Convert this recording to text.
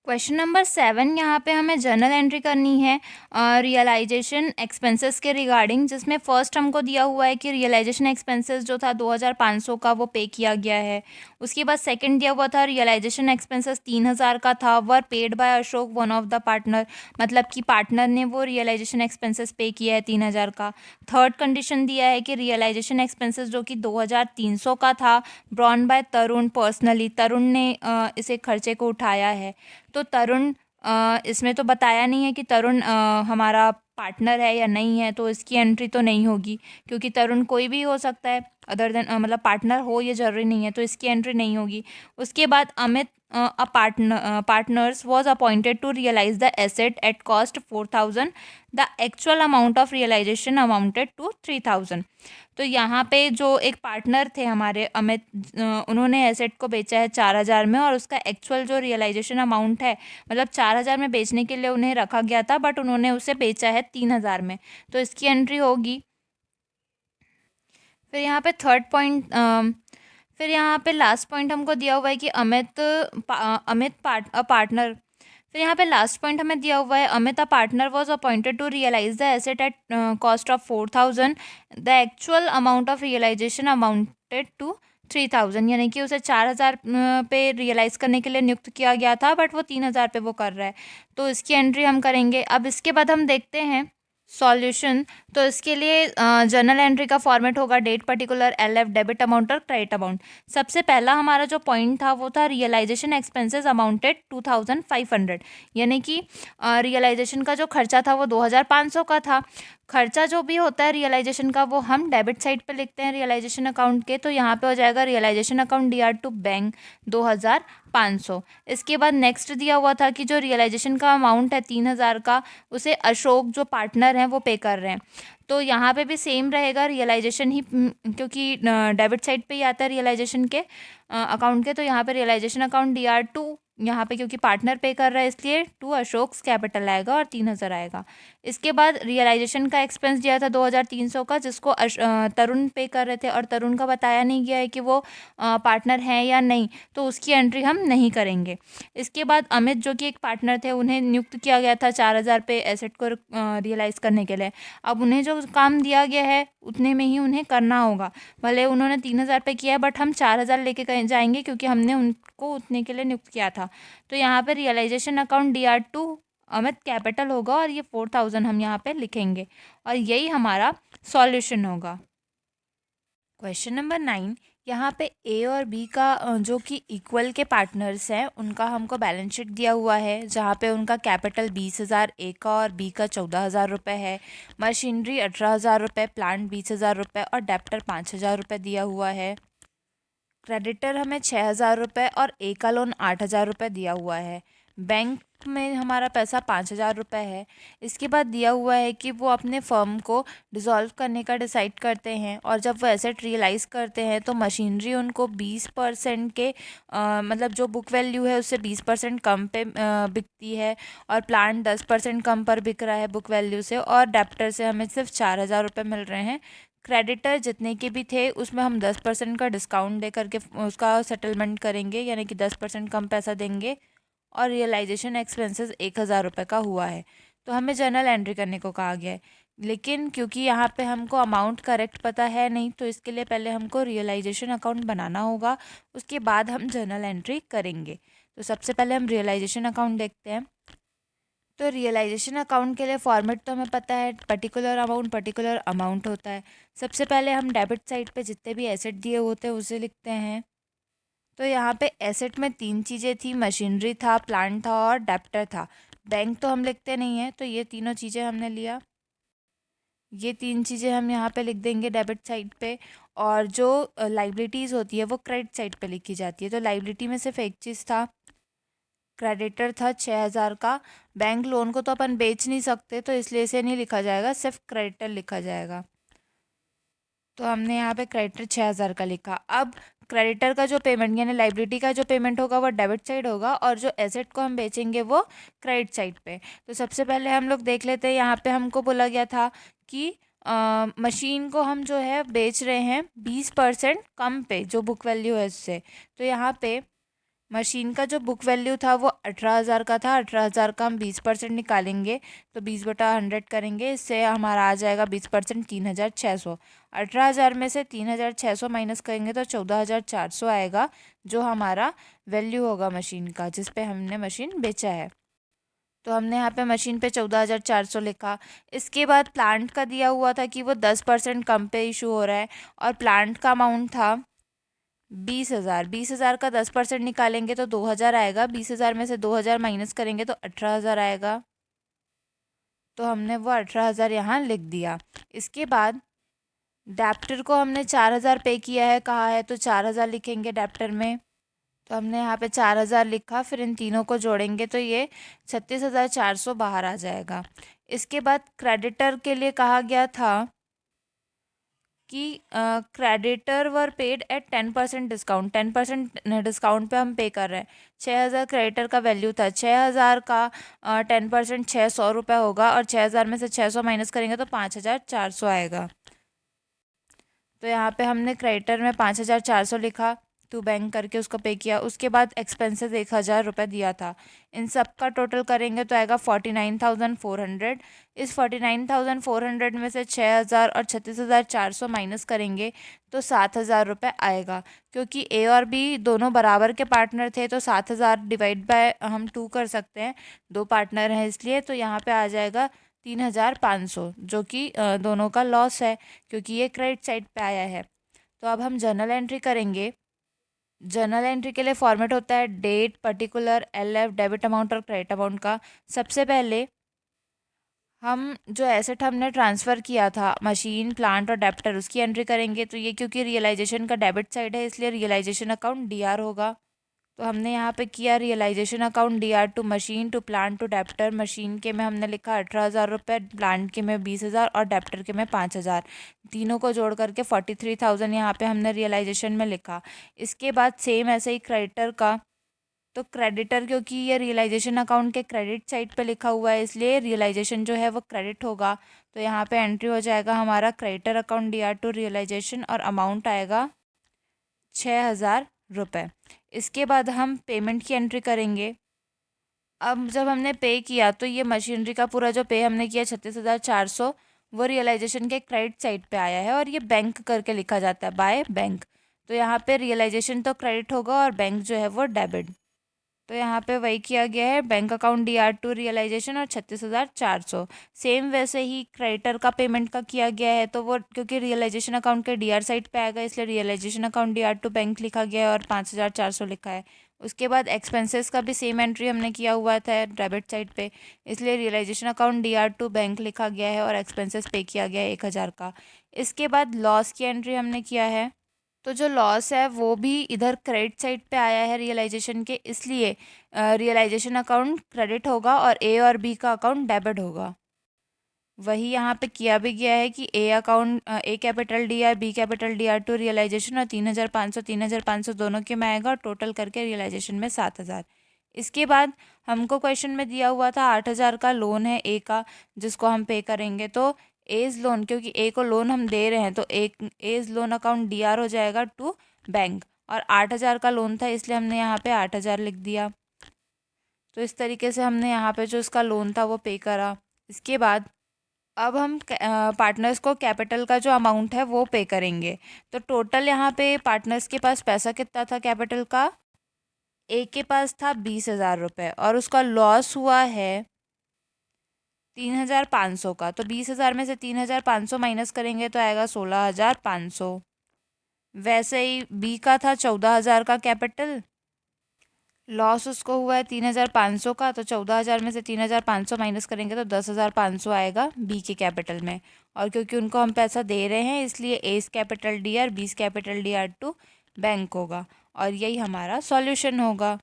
Question number 7 यहाँ पे हमें जर्नल एंट्री करनी है रियलाइजेशन एक्सपेंसेस के रिगार्डिंग, जिसमें फर्स्ट हमको दिया हुआ है कि रियलाइजेशन एक्सपेंसेस जो था 2500 का वो पे किया गया है। उसके बाद सेकंड दिया हुआ था रियलाइजेशन एक्सपेंसेस 3000 का था, वर paid by Ashok one of the partner, मतलब कि पार्टनर ने वो रियलाइजेशन एक्सपेंसेस पे किया है 3000 का। थर्ड कंडीशन दिया है कि रियलाइजेशन एक्सपेंसेस जो कि 2300 का था, ब्रॉन बाय तरुण पर्सनली, तरुण ने इसे खर्चे को उठाया है। तो तरुण इसमें तो बताया नहीं है कि तरुण हमारा पार्टनर है या नहीं है, तो इसकी एंट्री तो नहीं होगी, क्योंकि तरुण कोई भी हो सकता है अदर देन मतलब पार्टनर हो ये ज़रूरी नहीं है, तो इसकी एंट्री नहीं होगी। उसके बाद अमित अ partners was appointed to realize the asset at cost 4000, the actual amount of realization amounted to 3000। तो यहाँ पे जो एक पार्टनर थे हमारे अमित, उन्होंने एसेट को बेचा है 4000 में, और उसका एक्चुअल जो रियलाइजेशन अमाउंट है, मतलब 4000 में बेचने के लिए उन्हें रखा गया था, बट उन्होंने उसे बेचा है 3000 में, तो इसकी एंट्री होगी। फिर यहाँ पे थर्ड पॉइंट, फिर यहाँ पे लास्ट पॉइंट हमको दिया हुआ है कि अमित पार्टनर। फिर यहाँ पे लास्ट पॉइंट हमें दिया हुआ है Amit partner was appointed to realise the asset at cost of 4000, the actual amount of realisation amounted to 3000, यानी कि उसे 4000 पे रियलाइज़ करने के लिए नियुक्त किया गया था, बट वो 3000 पे वो कर रहा है, तो इसकी एंट्री हम करेंगे। अब इसके बाद हम देखते हैं सॉल्यूशन। तो इसके लिए जर्नल एंट्री का फॉर्मेट होगा date particular LF, debit amount और क्रेडिट अमाउंट। सबसे पहला हमारा जो पॉइंट था वो था रियलाइजेशन एक्सपेंसेस अमाउंटेड 2500, यानी कि रियलाइजेशन का जो खर्चा था वो 2500 का था। खर्चा जो भी होता है रियलाइजेशन का वो हम डेबिट साइड पे लिखते हैं रियलाइजेशन अकाउंट के, तो यहाँ पे हो जाएगा realisation account D R to bank 2500। इसके बाद नेक्स्ट दिया हुआ था कि जो रियलाइजेशन का अमाउंट है 3000 का, उसे अशोक जो पार्टनर हैं वो पे कर रहे हैं, तो यहाँ पे भी सेम रहेगा रियलाइजेशन ही, क्योंकि डेबिट साइड पे ही आता है रियलाइजेशन के अकाउंट के, तो यहाँ पे realisation account D R to, यहाँ पे क्योंकि पार्टनर पे कर रहा है इसलिए टू अशोक्स कैपिटल आएगा और 3000 आएगा। इसके बाद रियलाइजेशन का एक्सपेंस दिया था 2300 का, जिसको तरुण पे कर रहे थे, और तरुण का बताया नहीं गया है कि वो पार्टनर हैं या नहीं, तो उसकी एंट्री हम नहीं करेंगे। इसके बाद अमित जो कि एक पार्टनर थे, उन्हें नियुक्त किया गया था 4000 पे एसेट को रियलाइज़ करने के लिए। अब उन्हें जो काम दिया गया है उतने में ही उन्हें करना होगा, भले उन्होंने 3000 पे किया है, बट हम 4000 लेके जाएंगे क्योंकि हमने उनको उतने के लिए नियुक्त किया था। तो यहाँ पे realisation account D R to Amit capital होगा, और ये 4000 हम यहाँ पे लिखेंगे, और यही हमारा सॉल्यूशन होगा। क्वेश्चन नंबर 9, यहाँ पे ए और बी का जो कि इक्वल के पार्टनर्स हैं उनका हमको बैलेंस शीट दिया हुआ है, जहाँ पे उनका कैपिटल 20,000 ए का और बी का 14,000 रुपये है, मशीनरी 18,000 रुपये, प्लांट 20,000 रुपये और डेप्टर 5,000 रुपये दिया हुआ है। क्रेडिटर हमें 6,000 रुपये और ए का लोन 8,000 रुपये दिया हुआ है। बैंक में हमारा पैसा 5,000 रुपये है। इसके बाद दिया हुआ है कि वो अपने फर्म को डिसॉल्व करने का डिसाइड करते हैं, और जब वो एसेट रियलाइज़ करते हैं तो मशीनरी उनको 20% के मतलब जो बुक वैल्यू है उससे 20% कम पे बिकती है, और प्लांट 10% कम पर बिक रहा है बुक वैल्यू से, और डेप्टर से हमें सिर्फ 4,000 रुपये मिल रहे हैं। क्रेडिटर जितने के भी थे उसमें हम 10% का डिस्काउंट दे करके उसका सेटलमेंट करेंगे, यानी कि 10% कम पैसा देंगे, और रियलाइजेशन एक्सपेंसेस 1,000 रुपये का हुआ है, तो हमें जर्नल एंट्री करने को कहा गया है। लेकिन क्योंकि यहाँ पे हमको अमाउंट करेक्ट पता है नहीं, तो इसके लिए पहले हमको रियलाइजेशन अकाउंट बनाना होगा, उसके बाद हम जर्नल एंट्री करेंगे। तो सबसे पहले हम रियलाइजेशन अकाउंट देखते हैं। तो रियलाइजेशन अकाउंट के लिए फॉर्मेट तो हमें पता है, पर्टिकुलर अमाउंट होता है। सबसे पहले हम डेबिट साइड पे जितने भी एसेट दिए होते हैं उसे लिखते हैं। तो यहाँ पे एसेट में 3 चीज़ें थी, मशीनरी था, प्लांट था और डेप्टर था। बैंक तो हम लिखते नहीं हैं, तो ये तीनों चीज़ें हमने लिया, ये 3 चीज़ें हम यहाँ पे लिख देंगे डेबिट साइड पे। और जो लाइबिलिटीज़ होती है वो क्रेडिट साइड पे लिखी जाती है। तो लाइबिलिटी में सिर्फ एक चीज़ था, क्रेडिटर था 6,000 का। बैंक लोन को तो अपन बेच नहीं सकते, तो इसलिए इसे नहीं लिखा जाएगा, सिर्फ क्रेडिटर लिखा जाएगा। तो हमने यहाँ पे क्रेडिटर 6,000 का लिखा। अब क्रेडिटर का जो पेमेंट यानी लाइबिलिटी का जो पेमेंट होगा वो डेबिट साइड होगा, और जो एसेट को हम बेचेंगे वो क्रेडिट साइड पे। तो सबसे पहले हम लोग देख लेते हैं, यहाँ पे हमको बोला गया था कि मशीन को हम जो है बेच रहे हैं 20% कम पे, जो बुक वैल्यू है उससे। तो यहाँ पे मशीन का जो बुक वैल्यू था वो 18,000 का था। 18,000 का हम 20% निकालेंगे तो 20/100 करेंगे, इससे हमारा आ जाएगा 20% 3,600। 18,000 में से 3,600 माइनस करेंगे तो 14,400 आएगा, जो हमारा वैल्यू होगा मशीन का जिस पे हमने मशीन बेचा है। तो हमने यहाँ पे मशीन पे 14,400 लिखा। इसके बाद प्लांट का दिया हुआ था कि वो 10% कम पे इशू हो रहा है, और प्लांट का अमाउंट था 20,000। 20,000 का 10% निकालेंगे तो 2,000 आएगा। 20,000 में से 2,000 माइनस करेंगे तो 18,000 आएगा। तो हमने वो 18,000 यहाँ लिख दिया। इसके बाद डेप्टर को हमने 4,000 पे किया है कहा है, तो 4,000 लिखेंगे डेप्टर में। तो हमने यहाँ पे 4,000 लिखा, फिर इन तीनों को जोड़ेंगे तो ये 36,400 बाहर आ जाएगा। इसके बाद क्रेडिटर के लिए कहा गया था कि creditor were paid at 10% discount. 10% discount पे हम पे कर रहे हैं। 6,000 क्रेडिटर का वैल्यू था। 6,000 का 10% 600 रुपये होगा, और 6,000 में से 600 माइनस करेंगे तो 5,400 आएगा। तो यहाँ पे हमने क्रेडिटर में 5,400 लिखा, टू बैंक करके उसको पे किया। उसके बाद एक्सपेंसेस 1,000 रुपये दिया था। इन सब का टोटल करेंगे तो आएगा 49,400। इस 49,400 में से 6,000 और 36,400 माइनस करेंगे तो 7,000 रुपये आएगा। क्योंकि ए और बी दोनों बराबर के पार्टनर थे तो 7,000 डिवाइड बाय हम 2 कर सकते हैं, दो पार्टनर हैं इसलिए। तो यहाँ पे आ जाएगा 3,500, जो कि दोनों का लॉस है क्योंकि ये क्रेडिट साइड पे आया है। तो अब हम जर्नल एंट्री करेंगे। जर्नल एंट्री के लिए फॉर्मेट होता है date, particular, LF, debit amount और क्रेडिट अमाउंट का। सबसे पहले हम जो एसेट हमने ट्रांसफ़र किया था, मशीन, प्लांट और डेप्टर, उसकी एंट्री करेंगे। तो ये क्योंकि रियलाइजेशन का डेबिट साइड है इसलिए रियलाइजेशन अकाउंट DR होगा। तो हमने यहाँ पे किया realisation account DR to machine, to plant, to debtor. Machine के में हमने लिखा 18,000 रुपये, प्लांट के में 20,000 और डेप्टर के में 5,000। तीनों को जोड़ करके 43,000 यहाँ पे हमने रियलाइजेशन में लिखा। इसके बाद सेम ऐसे ही क्रेडिटर का, तो क्रेडिटर क्योंकि ये रियलाइजेशन अकाउंट के क्रेडिट साइड पे लिखा हुआ है इसलिए रियलाइजेशन जो है वो क्रेडिट होगा। तो यहाँ पे एंट्री हो जाएगा हमारा creditor account DR to realisation, और अमाउंट आएगा 6,000 रुपये। इसके बाद हम पेमेंट की एंट्री करेंगे। अब जब हमने पे किया तो ये मशीनरी का पूरा जो पे हमने किया 36,400, वो रियलाइजेशन के क्रेडिट साइड पे आया है, और ये बैंक करके लिखा जाता है, बाय बैंक। तो यहाँ पे रियलाइजेशन तो क्रेडिट होगा और बैंक जो है वो डेबिट। तो यहाँ पे वही किया गया है, bank account DR to realisation और 36,400। सेम वैसे ही क्रेडिटर का पेमेंट का किया गया है, तो वो क्योंकि रियलाइजेशन अकाउंट के DR साइड पे आएगा इसलिए realisation account DR to bank लिखा गया है और 5,400 लिखा है। उसके बाद एक्सपेंसेस का भी सेम एंट्री हमने किया हुआ था डेबिट साइड पे, इसलिए realisation account DR to bank लिखा गया है और एक्सपेंसेस पे किया गया है 1,000 का। इसके बाद लॉस की एंट्री हमने किया है, तो जो लॉस है वो भी इधर क्रेडिट साइड पे आया है रियलाइजेशन के, इसलिए रियलाइजेशन अकाउंट क्रेडिट होगा और ए और बी का अकाउंट डेबिट होगा। वही यहाँ पे किया भी गया है कि A account, A capital DR, B capital DR to realisation, और 3,500 दोनों के में आएगा, और टोटल करके रियलाइजेशन में 7,000। इसके बाद हमको क्वेश्चन में दिया हुआ था 8,000 का लोन है ए का जिसको हम पे करेंगे। तो एज लोन, क्योंकि ए को लोन हम दे रहे हैं तो एक एज लोन अकाउंट DR हो जाएगा टू बैंक, और 8,000 का लोन था इसलिए हमने यहाँ पे 8,000 लिख दिया। तो इस तरीके से हमने यहाँ पे जो इसका लोन था वो पे करा। इसके बाद अब हम पार्टनर्स को कैपिटल का जो अमाउंट है वो पे करेंगे। तो टोटल यहाँ पे पार्टनर्स के पास पैसा कितना था कैपिटल का, ए के पास था 20,000 रुपये, और उसका लॉस हुआ है 3,500 का। तो 20,000 में से 3,500 माइनस करेंगे तो आएगा 16,500। वैसे ही बी का था 14,000 का कैपिटल, लॉस उसको हुआ है 3,500 का, तो 14,000 में से 3,500 माइनस करेंगे तो 10,500 आएगा बी के कैपिटल में। और क्योंकि उनको हम पैसा दे रहे हैं इसलिए S capital DR, B's capital DR to bank होगा, और यही हमारा सॉल्यूशन होगा।